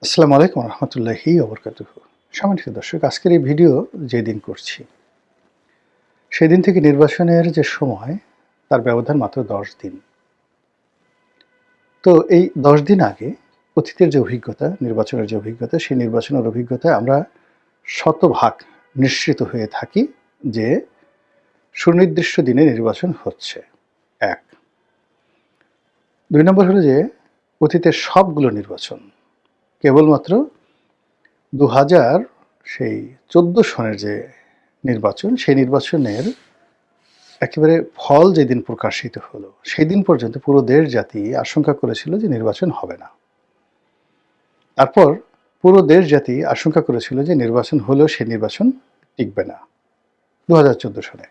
আসসালামু আলাইকুম রহমতুল্লাহি ওবরকাতুহু। সম্মানিত দর্শক, আজকের এই ভিডিও যেদিন করছি সেদিন থেকে নির্বাচনের যে সময় তার ব্যবধান মাত্র 10 দিন। তো এই 10 দিন আগে অতীতের যে অভিজ্ঞতা, নির্বাচনের যে অভিজ্ঞতা, সেই নির্বাচনের অভিজ্ঞতায় আমরা শতভাগ নিশ্চিত হয়ে থাকি যে সুনির্দিষ্ট দিনে নির্বাচন হচ্ছে। ১। ২ নম্বর হলো যে অতীতের সবগুলো নির্বাচন কেবলমাত্র ২০০০ সেই ১৪ সনের যে নির্বাচন, সেই নির্বাচনের একেবারে ফল যেদিন প্রকাশিত হলো, সেদিন পর্যন্ত পুরো দেশ জাতি আশঙ্কা করেছিল যে নির্বাচন হবে না। তারপর পুরো দেশ জাতি আশঙ্কা করেছিল যে নির্বাচন হলেও সেই নির্বাচন টিকবে না। ২০১৪ সনে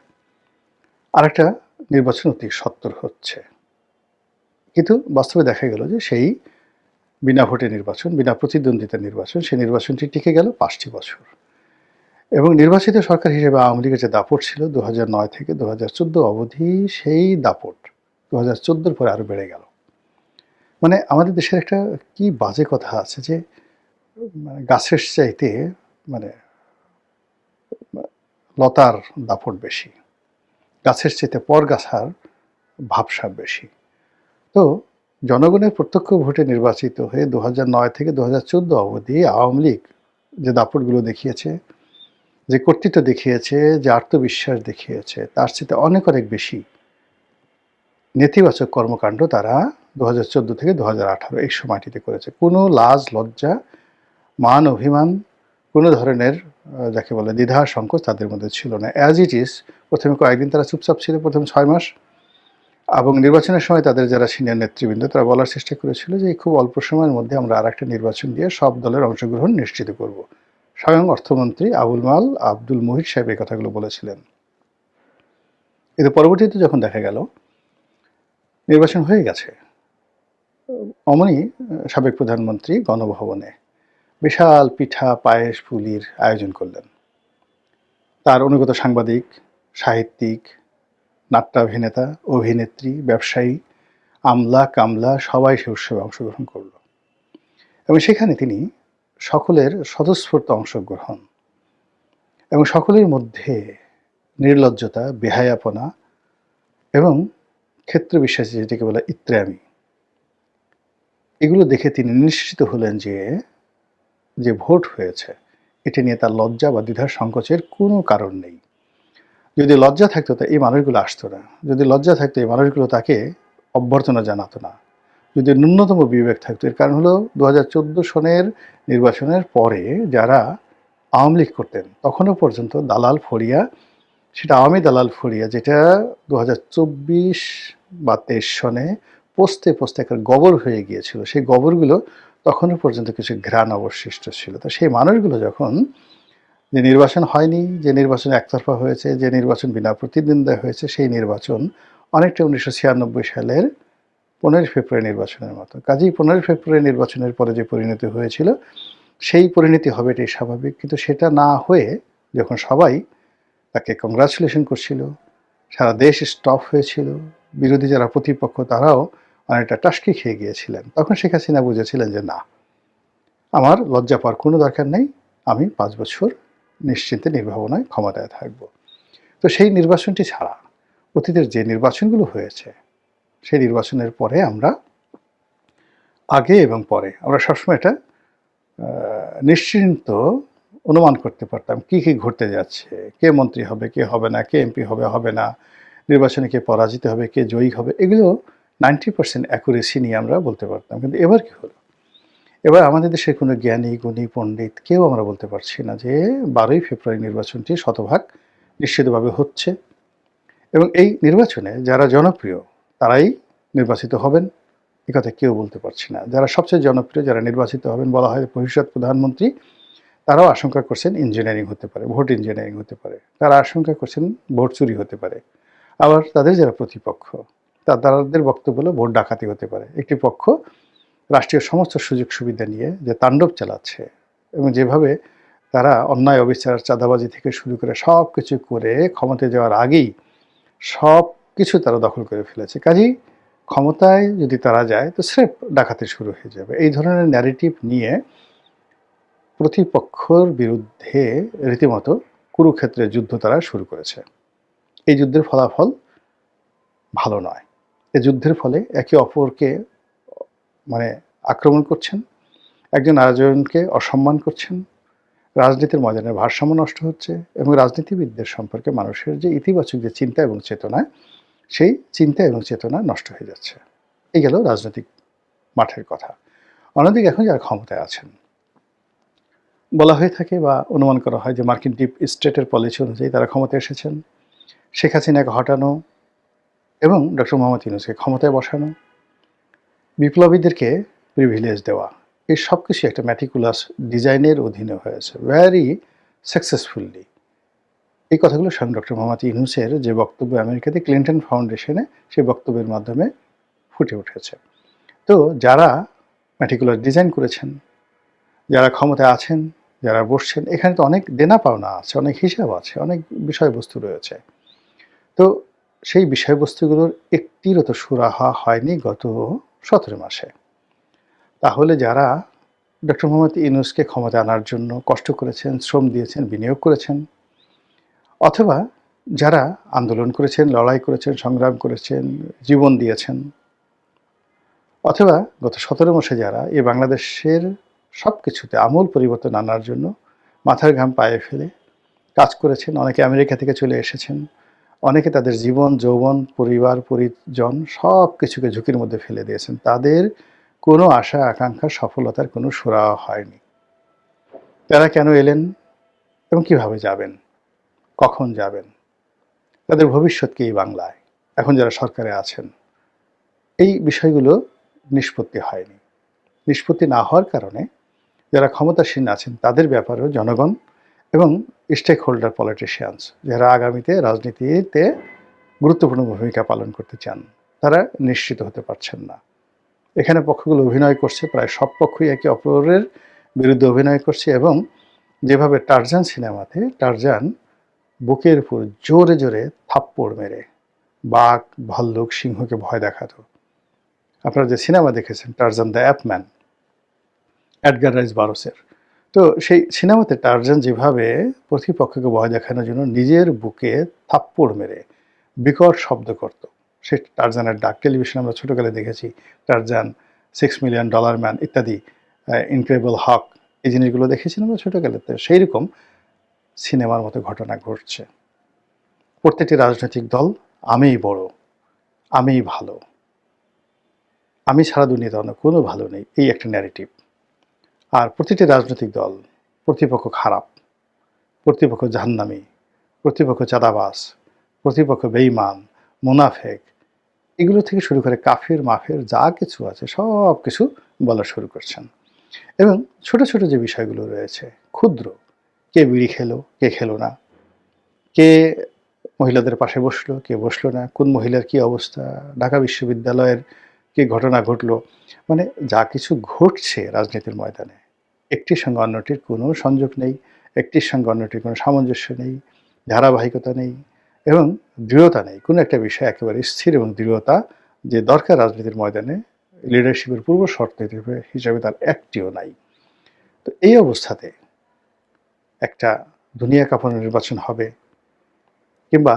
আরেকটা নির্বাচন অতি সত্বর হচ্ছে। কিন্তু বাস্তবে দেখা গেল যে সেই বিনা ভোটে নির্বাচন, বিনা প্রতিদ্বন্দ্বিতার নির্বাচন, সেই নির্বাচনটি টিকে গেল ৫টি বছর। এবং নির্বাচিত সরকার হিসেবে আওয়ামী লীগের যে দাপট ছিল ২০০৯ থেকে ২০১৪ অবধি, সেই দাপট ২০১৪ পরে আরো বেড়ে গেল। মানে আমাদের দেশের একটা কি বাজে কথা আছে যে মানে গাছের চাইতে মানে লতার দাপট বেশি, গাছের চাইতে পরগাছার ভাবসাব বেশি। তো জনগণের প্রত্যক্ষ ভোটে নির্বাচিত হয়ে ২০০৯ থেকে ২০১৪ অবধি আওয়ামী লীগ যে দাপটগুলো দেখিয়েছে, যে কর্তৃত্ব দেখিয়েছে, যে আত্মবিশ্বাস দেখিয়েছে, তার চেয়ে অনেক অনেক বেশি নেতিবাচক কর্মকাণ্ড তারা ২০১৪ থেকে ২০১৮ এই সময়টিতে করেছে। কোনো লাজ লজ্জা, মান অভিমান, কোনো ধরনের যাকে বলে দ্বিধা সংকোচ তাদের মধ্যে ছিল না। অ্যাজ ইট ইজ প্রথমে কয়েকদিন তারা চুপচাপ ছিল, প্রথম ৬ মাস। এবং নির্বাচনের সময় তাদের যারা সিনিয়র নেতৃবৃন্দ তারা বলার চেষ্টা করেছিল যে খুব অল্প সময়ের মধ্যে আমরা আরেকটা নির্বাচন দিয়ে সব দলের অংশগ্রহণ নিশ্চিত করব। স্বয়ং অর্থমন্ত্রী আবুল মাল আব্দুল মুহিত সাহেব এই কথাগুলো বলেছিলেন। কিন্তু পরবর্তীতে যখন দেখা গেল নির্বাচন হয়ে গেছে, অমনি সাবেক প্রধানমন্ত্রী গণভবনে বিশাল পিঠা পায়েস পুলির আয়োজন করলেন। তার অনুগত সাংবাদিক, সাহিত্যিক, নাট্যাভিনেতা, অভিনেত্রী, ব্যবসায়ী, আমলা কামলা সবাই সে উৎসবে অংশগ্রহণ করল। এবং সেখানে তিনি সকলের স্বতঃস্ফূর্ত অংশগ্রহণ এবং সকলের মধ্যে নির্লজ্জতা, বেহায়াপনা এবং ক্ষেত্রবিশ্বাসী, যেটাকে বলে ইত্রামি, এগুলো দেখে তিনি নিশ্চিত হলেন যে ভোট হয়েছে এটা নিয়ে তার লজ্জা বা দ্বিধার সংকোচের কোনো কারণ নেই। যদি লজ্জা থাকতো তা এই মানুষগুলো আসতো না। যদি লজ্জা থাকতো এই মানুষগুলো তাকে অভ্যর্থনা জানাতো না। যদি ন্যূনতম বিবেক থাকতো, এর কারণ হলো ২০১৪ সনের নির্বাচনের পরে যারা আওয়ামী লীগ করতেন তখনও পর্যন্ত দালাল ফড়িয়া, সেটা আওয়ামী দালাল ফড়িয়া, যেটা ২০২৪ বা ২৩ সনে পোস্তে পোস্তে একটা গোবর হয়ে গিয়েছিল, সেই গোবরগুলো তখনও পর্যন্ত কিছু ঘ্রাণ অবশিষ্ট ছিল। তো সেই মানুষগুলো যখন যে নির্বাচন হয়নি, যে নির্বাচন একতরফা হয়েছে, যে নির্বাচন বিনা প্রতিদ্বন্দ্বিতা হয়েছে, সেই নির্বাচন অনেকটা ১৯৯৬ সালের ১৫ ফেব্রুয়ারি নির্বাচনের মতো। কাজেই ১৫ ফেব্রুয়ারি নির্বাচনের পরে যে পরিণতি হয়েছিল সেই পরিণতি হবে, এটাই স্বাভাবিক। কিন্তু সেটা না হয়ে যখন সবাই তাকে কংগ্রাচুলেশন করছিল, সারা দেশ স্টপ হয়েছিল, বিরোধী যারা প্রতিপক্ষ তারাও অনেকটা টাসকি খেয়ে গিয়েছিলেন, তখন শেখ হাসিনা বুঝেছিলেন যে না, আমার লজ্জা পাওয়ার কোনো দরকার নেই, আমি ৫ বছর নিশ্চিন্তে নির্ভাবনায় ক্ষমতায় থাকব। তো সেই নির্বাচনটি ছাড়া অতীতের যে নির্বাচনগুলো হয়েছে, সেই নির্বাচনের পরে আমরা আগে এবং পরে আমরা সবসময় এটা নিশ্চিন্ত অনুমান করতে পারতাম কী কী ঘটতে যাচ্ছে, কে মন্ত্রী হবে, কে হবে না, কে এমপি হবে, হবে না, নির্বাচনে কে পরাজিত হবে, কে জয়ী হবে, এগুলো 90% অ্যাকুরেসি নিয়ে আমরা বলতে পারতাম। কিন্তু এবার কী হলো? এবার আমাদের দেশের কোনো জ্ঞানী গুণী পণ্ডিত কেউ আমরা বলতে পারছি না যে ১২ই ফেব্রুয়ারি নির্বাচনটি শতভাগ নিশ্চিতভাবে হচ্ছে। এবং এই নির্বাচনে যারা জনপ্রিয় তারাই নির্বাচিত হবেন, একথা কেউ বলতে পারছি না। যারা সবচেয়ে জনপ্রিয়, যারা নির্বাচিত হবেন বলা হয় ভবিষ্যৎ প্রধানমন্ত্রী, তারাও আশঙ্কা করছেন ইঞ্জিনিয়ারিং হতে পারে, ভোট ইঞ্জিনিয়ারিং হতে পারে। তারা আশঙ্কা করছেন ভোট চুরি হতে পারে। আবার তাদের যারা প্রতিপক্ষ, তাদের বক্তব্য হলো ভোট ডাকাতি হতে পারে। একটি পক্ষ রাষ্ট্রীয় সমস্ত সুযোগ সুবিধা নিয়ে যে তাণ্ডব চালাচ্ছে এবং যেভাবে তারা অন্যায় অবিচার, চাঁদাবাজি থেকে শুরু করে সব কিছু করে ক্ষমতায় যাওয়ার আগেই সব কিছু তারা দখল করে ফেলেছে। কাজেই ক্ষমতায় যদি তারা যায় তো স্রেফ ডাকাতি শুরু হয়ে যাবে। এই ধরনের ন্যারেটিভ নিয়ে প্রতিপক্ষর বিরুদ্ধে রীতিমতো কুরুক্ষেত্রের যুদ্ধ তারা শুরু করেছে। এই যুদ্ধের ফলাফল ভালো নয়। এই যুদ্ধের ফলে একে অপরকে আক্রমণ করছেন, একজন আরেকজনকে অসম্মান করছেন, রাজনীতির ময়দানের ভারসাম্য নষ্ট হচ্ছে এবং রাজনীতিবিদদের সম্পর্কে মানুষের যে ইতিবাচক যে চিন্তা এবং চেতনা, সেই চিন্তা এবং চেতনা নষ্ট হয়ে যাচ্ছে। এই গেল রাজনৈতিক মাঠের কথা। অন্যদিকে এখন যারা ক্ষমতায় আছেন, বলা হয়ে থাকে বা অনুমান করা হয় যে মার্কিন ডিপ স্টেটের পলিসি অনুযায়ী তারা ক্ষমতায় এসেছেন। শেখ হাসিনাকে হটানো এবং ডক্টর মোহাম্মদ ইউনূসকে ক্ষমতায় বসানো, বিপ্লবীদেরকে প্রিভিলেজ দেওয়া, এই সব কিছু একটা ম্যাটিকুলাস ডিজাইনের অধীনে হয়েছে ভেরি সাকসেসফুলি। এই কথাগুলো স্বয়ং ডক্টর মোহাম্মদ ইউনূসের যে বক্তব্য আমেরিকাতে ক্লিন্টন ফাউন্ডেশনে, সেই বক্তব্যের মাধ্যমে ফুটে উঠেছে। তো যারা ম্যাটিকুলাস ডিজাইন করেছেন, যারা ক্ষমতায় আছেন, যারা বসছেন, এখানে তো অনেক দেনা পাওনা আছে, অনেক হিসাব আছে, অনেক বিষয়বস্তু রয়েছে। তো সেই বিষয়বস্তুগুলোর একটিরও তো সুরাহা হয়নি গত 17 মাসে। তাহলে যারা ডক্টর মোহাম্মদ ইউনূসকে ক্ষমতা আনার জন্য কষ্ট করেছেন, শ্রম দিয়েছেন, বিনিয়োগ করেছেন, অথবা যারা আন্দোলন করেছেন, লড়াই করেছেন, সংগ্রাম করেছেন, জীবন দিয়েছেন, অথবা গত 17 মাসে যারা এই বাংলাদেশের সব কিছুতে আমূল পরিবর্তন আনার জন্য মাথার ঘাম পায়ে ফেলে কাজ করেছেন, অনেকে আমেরিকা থেকে চলে এসেছেন, অনেকে তাদের জীবন, যৌবন, পরিবার, পরিজন সব কিছুকে ঝুঁকির মধ্যে ফেলে দিয়েছেন, তাদের কোনো আশা আকাঙ্ক্ষা সফলতার কোনো সুরাহা হয়নি। তারা কেন এলেন এবং কিভাবে যাবেন, কখন যাবেন, তাদের ভবিষ্যৎ কি এই বাংলায়, এখন যারা সরকারে আছেন, এই বিষয়গুলো নিষ্পত্তি হয়নি। নিষ্পত্তি না হওয়ার কারণে যারা ক্ষমতাসীন আছেন তাদের ব্যাপারেও জনগণ এবং স্টেক হোল্ডার পলিটিশিয়ানস, যারা আগামীতে রাজনীতিতে গুরুত্বপূর্ণ ভূমিকা পালন করতে চান, তারা নিশ্চিত হতে পারছেন না। এখানে পক্ষগুলো অভিনয় করছে, প্রায় সব পক্ষই একে অপরের বিরুদ্ধে অভিনয় করছে, এবং যেভাবে টারজান সিনেমাতে টারজান বুকের উপর জোরে জোরে থাপ্পড় মেরে বাঘ, ভাল্লুক, সিংহকে ভয় দেখাতো। আপনারা যে সিনেমা দেখেছেন টারজান দ্য অ্যাপম্যান, এডগার রাইস বারোসের, তো সেই সিনেমাতে টারজান যেভাবে প্রতিপক্ষকে ভয় দেখানোর জন্য নিজের বুকে থাপ্পড় মেরে বিকট শব্দ করত, সে টারজানের ডাক। টেলিভিশনে আমরা ছোটোকালে দেখেছি টারজান, $6 মিলিয়ন ম্যান ইত্যাদি, ইনক্রেডিবল হক, এই জিনিসগুলো দেখেছি আমরা ছোটোকালেতে। সেই রকম সিনেমার মতো ঘটনা ঘটছে। প্রত্যেকটি রাজনৈতিক দল আমিই বড়, আমিই ভালো, আমি ছাড়া দুনিয়াতে অন্য কোনো ভালো নেই, এই একটা ন্যারেটিভ। আর প্রতিটি রাজনৈতিক দল প্রতিপক্ষ খারাপ, প্রতিপক্ষ জাহান্নামী, প্রতিপক্ষ চাঁদাবাজ, প্রতিপক্ষ বেঈমান, মুনাফেক, এগুলো থেকে শুরু করে কাফের মাফের যা কিছু আছে সব কিছু বলা শুরু করছেন। এবং ছোট ছোট যে বিষয়গুলো রয়েছে, ক্ষুদ্র, কে বিড়ি খেলো, কে খেলো না, কে মহিলাদের পাশে বসলো, কে বসলো না, কোন মহিলার কি অবস্থা, ঢাকা বিশ্ববিদ্যালয়ের কি ঘটনা ঘটলো, যা কিছু ঘটছে রাজনীতির ময়দানে, একটির সঙ্গে অন্যটির কোনো সংযোগ নেই, একটির সঙ্গে অন্যটির কোনো সামঞ্জস্য নেই, ধারাবাহিকতা নেই এবং দৃঢ়তা নেই। কোনো একটা বিষয় একেবারে স্থির এবং দৃঢ়তা যে দরকার রাজনীতির ময়দানে, লিডারশিপের পূর্ব শর্ত হিসাবে তার একটিও নাই। তো এই অবস্থাতে একটা দুনিয়া কাঁপানো নির্বাচন হবে, কিংবা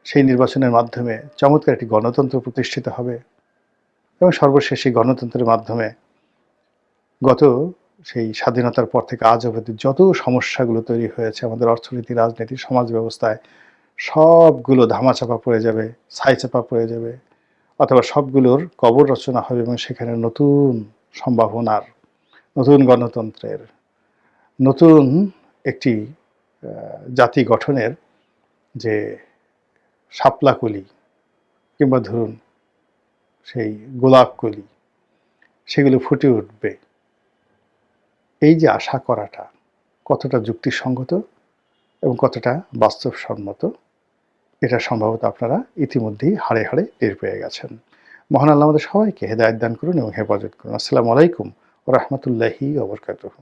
সেই নির্বাচনের মাধ্যমে চমৎকার একটি গণতন্ত্র প্রতিষ্ঠিত হবে, এবং সর্বশেষ এই গণতন্ত্রের মাধ্যমে গত সেই স্বাধীনতার পর থেকে আজ অবধি যত সমস্যাগুলো তৈরি হয়েছে আমাদের অর্থনীতি, রাজনীতি, সমাজ ব্যবস্থায়, সবগুলো ধামাচাপা পড়ে যাবে, ছাইচাপা পড়ে যাবে, অথবা সবগুলোর কবর রচনা হবে এবং সেখানে নতুন সম্ভাবনার, নতুন গণতন্ত্রের, নতুন একটি জাতি গঠনের যে শাপলাকলি, কিংবা ধরুন সেই গোলাপকলি, সেগুলো ফুটে উঠবে। এই যে আশা করাটা কতটা যুক্তিসঙ্গত এবং কতটা বাস্তবসম্মত, এটা সম্ভবত আপনারা ইতিমধ্যেই হাড়ে হাড়ে টের পেয়ে গেছেন। মহান আল্লাহ আমাদের সবাইকে হেদায়েত দান করুন এবং হেফাজত করুন। আসসালামু আলাইকুম ওয়া রাহমাতুল্লাহি ওয়া বারাকাতুহু।